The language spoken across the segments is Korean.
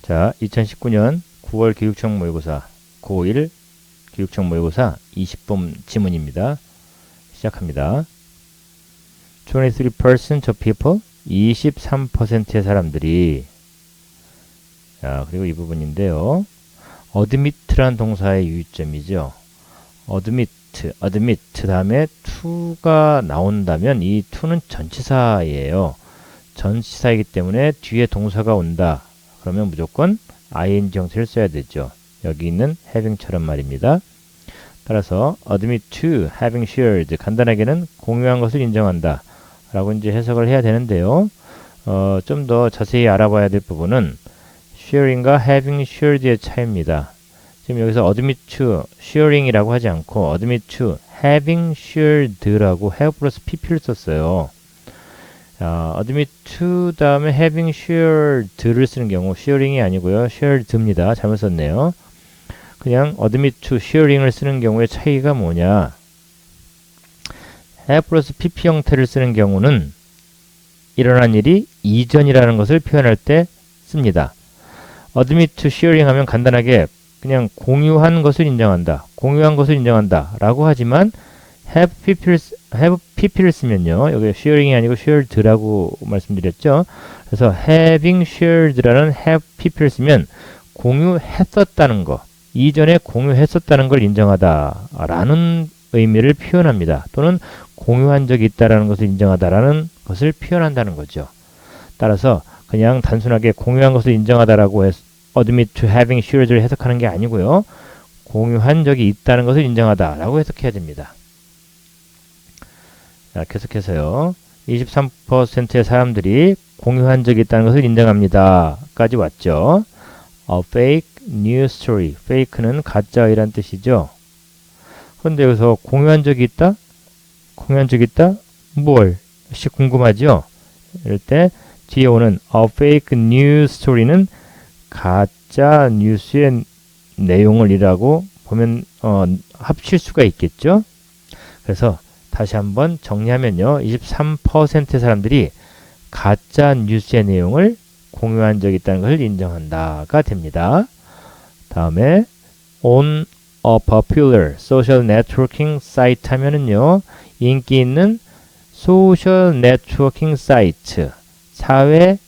자, 2019년 9월 교육청 모의고사 고1 교육청 모의고사 20번 지문입니다. 시작합니다. 23% of people, 23%의 사람들이, 자, 그리고 이 부분인데요. admit라는 동사의 유의점이죠. admit 다음에 to가 나온다면 이 to는 전치사예요. 전치사이기 때문에 뒤에 동사가 온다. 그러면 무조건 ing 형태를 써야 되죠. 여기 있는 having처럼 말입니다. 따라서 admit to having shared, 간단하게는 공유한 것을 인정한다 라고 이제 해석을 해야 되는데요. 좀 더 자세히 알아봐야 될 부분은 sharing과 having shared의 차이입니다. 지금 여기서 admit to sharing이라고 하지 않고 admit to having shared라고 have 플러스 pp를 썼어요. 자, admit to 다음에 having shared를 쓰는 경우 sharing이 아니고요. shared입니다. 잘못 썼네요. 그냥 admit to sharing을 쓰는 경우의 차이가 뭐냐? have 플러스 pp 형태를 쓰는 경우는 일어난 일이 이전이라는 것을 표현할 때 씁니다. admit to sharing 하면 간단하게 그냥 공유한 것을 인정한다. 공유한 것을 인정한다. 라고 하지만 have pp를 쓰면요. 여기 sharing이 아니고 shared라고 말씀드렸죠. 그래서 having shared라는 have pp를 쓰면 공유했었다는 거. 이전에 공유했었다는 걸 인정하다 라는 의미를 표현합니다. 또는 공유한 적이 있다라는 것을 인정하다라는 것을 표현한다는 거죠. 따라서 그냥 단순하게 공유한 것을 인정하다라고 해서 admit to having shared를 해석하는 게 아니고요. 공유한 적이 있다는 것을 인정하다라고 해석해야 됩니다. 자, 계속해서요. 23%의 사람들이 공유한 적이 있다는 것을 인정합니다. 까지 왔죠. A fake news story. fake는 가짜이란 뜻이죠. 그런데 여기서 공유한 적이 있다? 공유한 적이 있다? 뭘? 혹시 궁금하죠? 이럴 때 뒤에 오는 a fake news story는 가짜 뉴스의 내용을 이라고 보면 합칠 수가 있겠죠? 그래서 다시 한번 정리하면요. 23%의 사람들이 가짜 뉴스의 내용을 공유한 적이 있다는 것을 인정한다가 됩니다. 다음에 on a popular social networking site 하면은요. 인기 있는 소셜 네트워킹 사이트, 사회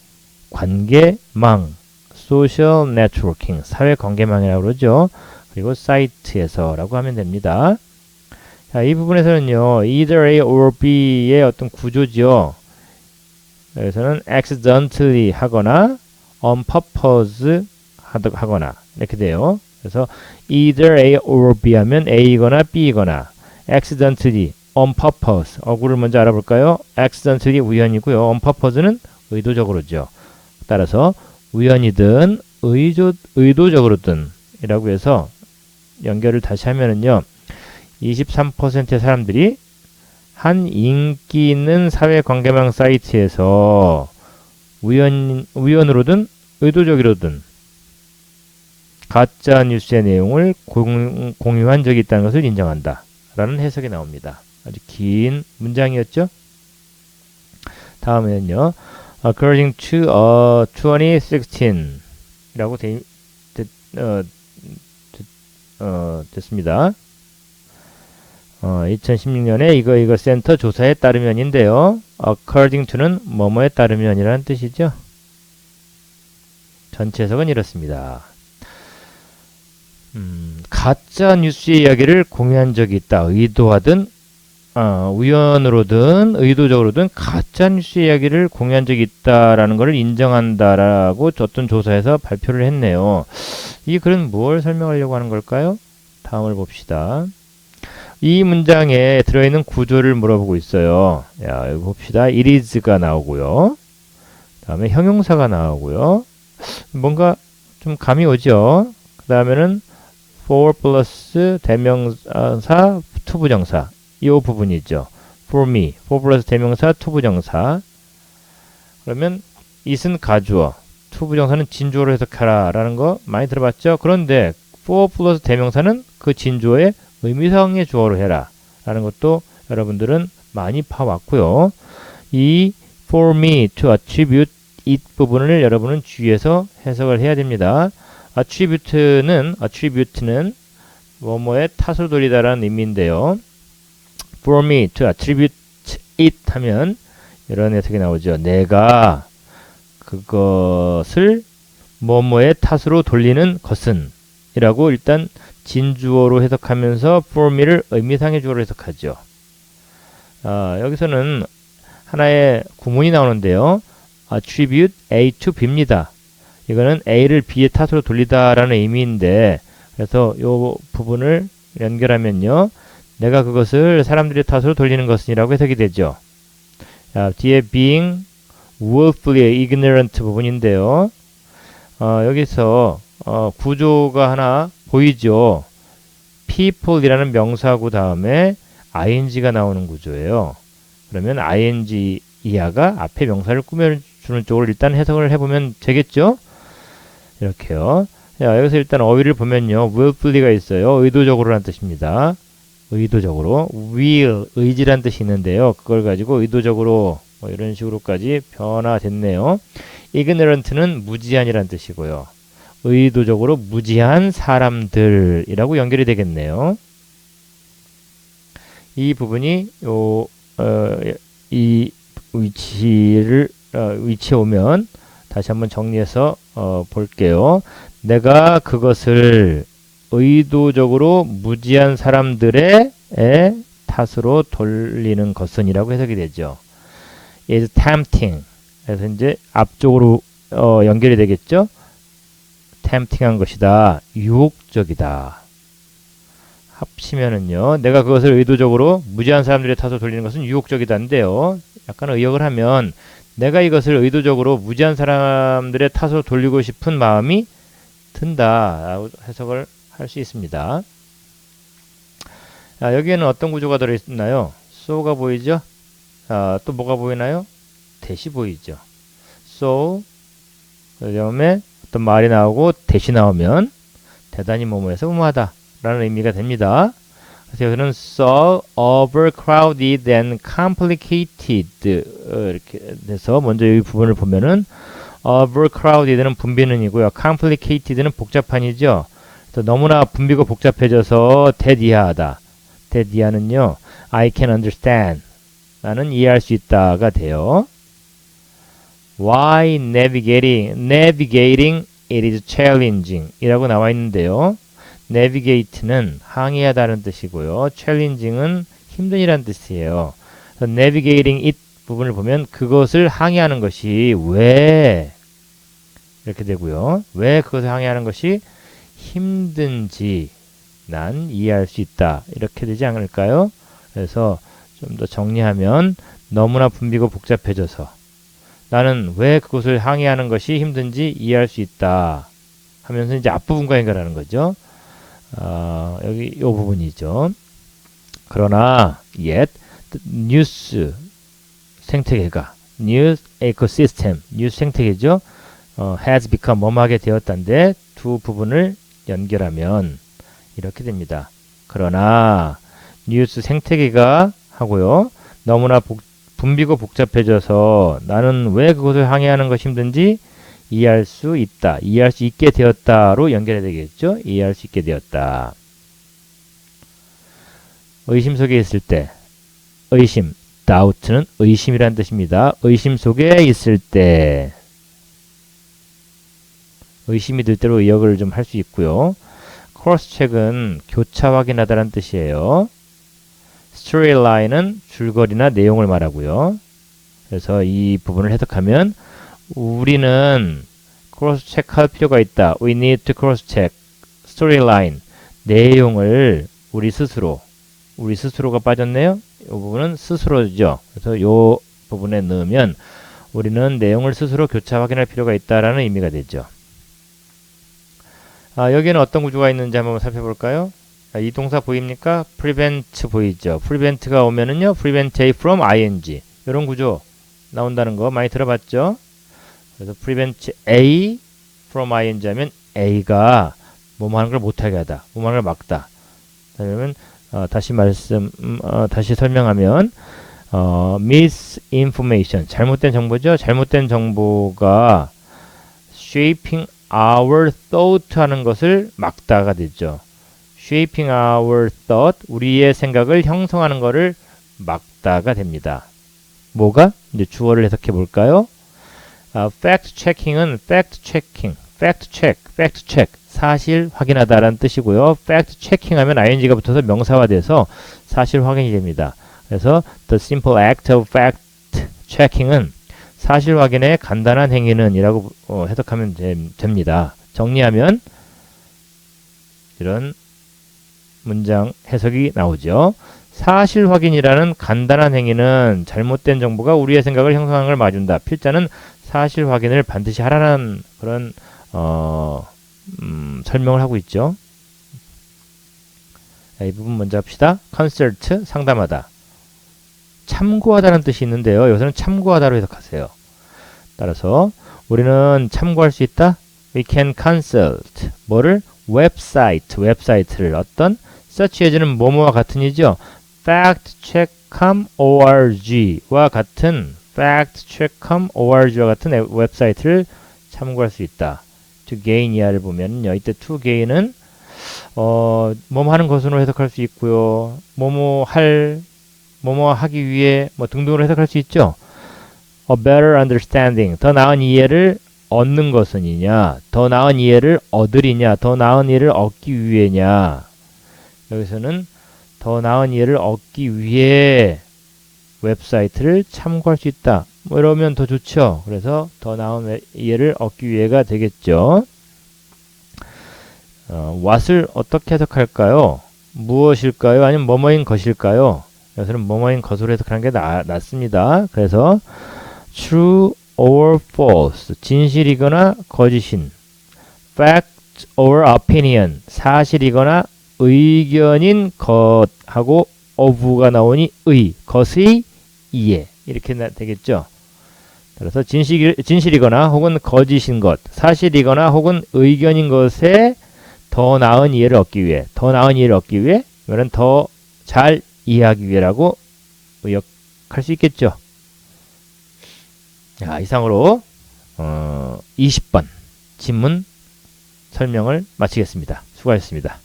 관계망, 소셜 네트워킹, 사회 관계망이라고 그러죠. 그리고 사이트에서라고 하면 됩니다. 자, 이 부분에서는요. either A or B의 어떤 구조지요. 여기서는 accidentally 하거나 on purpose 하거나 이렇게 돼요. 그래서 either A or B 하면 A이거나 B이거나 accidentally, on purpose 어구를 먼저 알아볼까요? accidentally 우연이고요. on purpose는 의도적으로죠. 따라서 우연이든 의도적으로든 이라고 해서 연결을 다시 하면은요. 23%의 사람들이 한 인기 있는 사회관계망 사이트에서 우연으로든 의도적으로든 가짜 뉴스의 내용을 공유한 적이 있다는 것을 인정한다. 라는 해석이 나옵니다. 아주 긴 문장이었죠? 다음에는요. According to 2016 이라고 됐습니다. 2016년에 이거 센터 조사에 따르면인데요. according to는 뭐뭐에 따르면이라는 뜻이죠. 전체 해석은 이렇습니다. 가짜 뉴스의 이야기를 공유한 적이 있다. 의도하든 우연으로든 의도적으로든 가짜 뉴스 이야기를 공유한 적이 있다라는 것을 인정한다라고 어떤 조사에서 발표를 했네요. 이 글은 뭘 설명하려고 하는 걸까요? 다음을 봅시다. 이 문장에 들어있는 구조를 물어보고 있어요. 야, 여기 봅시다. it is가 나오고요. 다음에 형용사가 나오고요. 뭔가 좀 감이 오죠. 그 다음에는 for 플러스 대명사 투부정사 이 부분이죠. for me, for 플러스 대명사 투부정사. 그러면 it은 가주어, 투부정사는 진주어로 해석하라 라는 거 많이 들어봤죠. 그런데 for 플러스 대명사는 그 진주어의 의미상의 주어로 해라 라는 것도 여러분들은 많이 파왔고요. 이 for me to attribute it 부분을 여러분은 주의해서 해석을 해야 됩니다. attribute는 뭐뭐의 탓으로 돌리다라는 의미인데요. for me to attribute it 하면 이런 해석이 나오죠. 내가 그것을 뭐뭐의 탓으로 돌리는 것은 이라고 일단 진주어로 해석하면서 for me를 의미상의 주어로 해석하죠. 여기서는 하나의 구문이 나오는데요. attribute A to B입니다. 이거는 A를 B의 탓으로 돌리다라는 의미인데, 그래서 이 부분을 연결하면요. 내가 그것을 사람들의 탓으로 돌리는 것이라고 해석이 되죠. 뒤에 being willfully ignorant 부분인데요. 여기서 구조가 하나 보이죠. people이라는 명사구 다음에 ing가 나오는 구조예요. 그러면 ing 이하가 앞에 명사를 꾸며주는 쪽으로 일단 해석을 해보면 되겠죠? 이렇게요. 자, 여기서 일단 어휘를 보면요. willfully가 있어요. 의도적으로라는 뜻입니다. 의도적으로. will, 의지란 뜻이 있는데요. 그걸 가지고 의도적으로 뭐 이런 식으로까지 변화됐네요. ignorant는 무지한이란 뜻이고요. 의도적으로 무지한 사람들이라고 연결이 되겠네요. 이 부분이 이 위치에 오면 다시 한번 정리해서 볼게요. 내가 그것을 의도적으로 무지한 사람들의 탓으로 돌리는 것은이라고 해석이 되죠. is tempting. 그래서 이제 앞쪽으로 연결이 되겠죠. tempting한 것이다. 유혹적이다. 합치면은요. 내가 그것을 의도적으로 무지한 사람들의 탓으로 돌리는 것은 유혹적이다인데요. 약간 의역을 하면 내가 이것을 의도적으로 무지한 사람들의 탓으로 돌리고 싶은 마음이 든다라고 해석을 할 수 있습니다. 여기에는 어떤 구조가 들어있나요? so가 보이죠? 또 뭐가 보이나요? 대시 보이죠? so 그 다음에 어떤 말이 나오고 대시 나오면 대단히 뭐뭐해서 무모하다 라는 의미가 됩니다. 그래서 여기는 so overcrowded and complicated 이렇게 돼서 먼저 이 부분을 보면은 overcrowded는 분비는이고요. complicated는 복잡한이죠. 그래서 너무나 분비고 복잡해져서 대이하하다. 대이하는요. I can understand. 나는 이해할 수 있다가 돼요. Why navigating it is challenging 이라고 나와 있는데요. navigate는 항해하다는 뜻이고요. challenging은 힘든이라는 뜻이에요. 그래서 navigating it 부분을 보면 그것을 항해하는 것이 왜 이렇게 되고요. 왜 그것을 항해하는 것이 힘든지 난 이해할 수 있다. 이렇게 되지 않을까요? 그래서 좀 더 정리하면 너무나 분비고 복잡해져서 나는 왜 그것을 항해하는 것이 힘든지 이해할 수 있다 하면서 이제 앞부분과 연결하는 거죠. 여기 이 부분이죠. 그러나 yet 뉴스 생태계가 뉴스 에코시스템 뉴스 생태계죠. has become 뭐뭐하게 되었다는데 두 부분을 연결하면 이렇게 됩니다. 그러나 뉴스 생태계가 하고요. 너무나 분비고 복잡해져서 나는 왜 그것을 항해하는 것이 힘든지 이해할 수 있다. 이해할 수 있게 되었다로 연결해야 되겠죠. 이해할 수 있게 되었다. 의심 속에 있을 때 의심, doubt는 의심이란 뜻입니다. 의심 속에 있을 때 의심이 들 대로 의역을 좀 할 수 있고요. cross-check은 교차 확인하다라는 뜻이에요. storyline은 줄거리나 내용을 말하고요. 그래서 이 부분을 해석하면 우리는 cross-check 할 필요가 있다. We need to cross-check storyline 내용을 우리 스스로가 빠졌네요. 이 부분은 스스로죠. 그래서 이 부분에 넣으면 우리는 내용을 스스로 교차 확인할 필요가 있다라는 의미가 되죠. 여기에는 어떤 구조가 있는지 한번 살펴볼까요? 이 동사 보입니까? prevent 보이죠? prevent가 오면은요, prevent A from ing. 이런 구조 나온다는 거 많이 들어봤죠? 그래서 prevent A from ing 하면 A가 뭐뭐 하는 걸 못하게 하다. 뭐뭐 하는 걸 막다. 그러면, 다시 설명하면, misinformation. 잘못된 정보죠. 잘못된 정보가 shaping our thought 하는 것을 막다가 되죠. shaping our thought, 우리의 생각을 형성하는 것을 막다가 됩니다. 뭐가? 이제 주어를 해석해 볼까요? fact checking은 fact check, 사실 확인하다라는 뜻이고요. fact checking 하면 ing가 붙어서 명사화돼서 사실 확인이 됩니다. 그래서 the simple act of fact checking은 사실 확인의 간단한 행위는 이라고 해석하면 됩니다. 정리하면 이런 문장 해석이 나오죠. 사실 확인이라는 간단한 행위는 잘못된 정보가 우리의 생각을 형성하는 걸 막아준다. 필자는 사실 확인을 반드시 하라는 그런 설명을 하고 있죠. 이 부분 먼저 합시다. consult, 상담하다. 참고하다는 뜻이 있는데요. 여기서는 참고하다로 해석하세요. 따라서 우리는 참고할 수 있다. We can consult. 뭐를? 웹사이트를 어떤? search as는 뭐뭐와 같은 이죠. factcheck.org와 같은 factcheck.org와 같은 웹사이트를 참고할 수 있다. to gain 이하를 보면요. 이때 to gain은 뭐뭐 하는 것으로 해석할 수 있고요. 뭐뭐 하기 위해 뭐 등등으로 해석할 수 있죠. A better understanding, 더 나은 이해를 얻는 것은이냐, 더 나은 이해를 얻으리냐, 더 나은 이해를 얻기 위해냐. 여기서는 더 나은 이해를 얻기 위해 웹사이트를 참고할 수 있다. 뭐 이러면 더 좋죠. 그래서 더 나은 이해를 얻기 위해가 되겠죠. what을 어떻게 해석할까요? 무엇일까요? 아니면 뭐뭐인 것일까요? 여기서는 뭐뭐인 것으로 해석하는 게 낫습니다. 그래서 true or false, 진실이거나 거짓인, fact or opinion, 사실이거나 의견인 것하고 of가 나오니 것의 이해 이렇게 되겠죠. 따라서 진실이거나 혹은 거짓인 것, 사실이거나 혹은 의견인 것에 더 나은 이해를 얻기 위해, 이거는 더 잘 이해하기 위해라고 의역할 수 있겠죠. 자, 이상으로 20번 지문 설명을 마치겠습니다. 수고하셨습니다.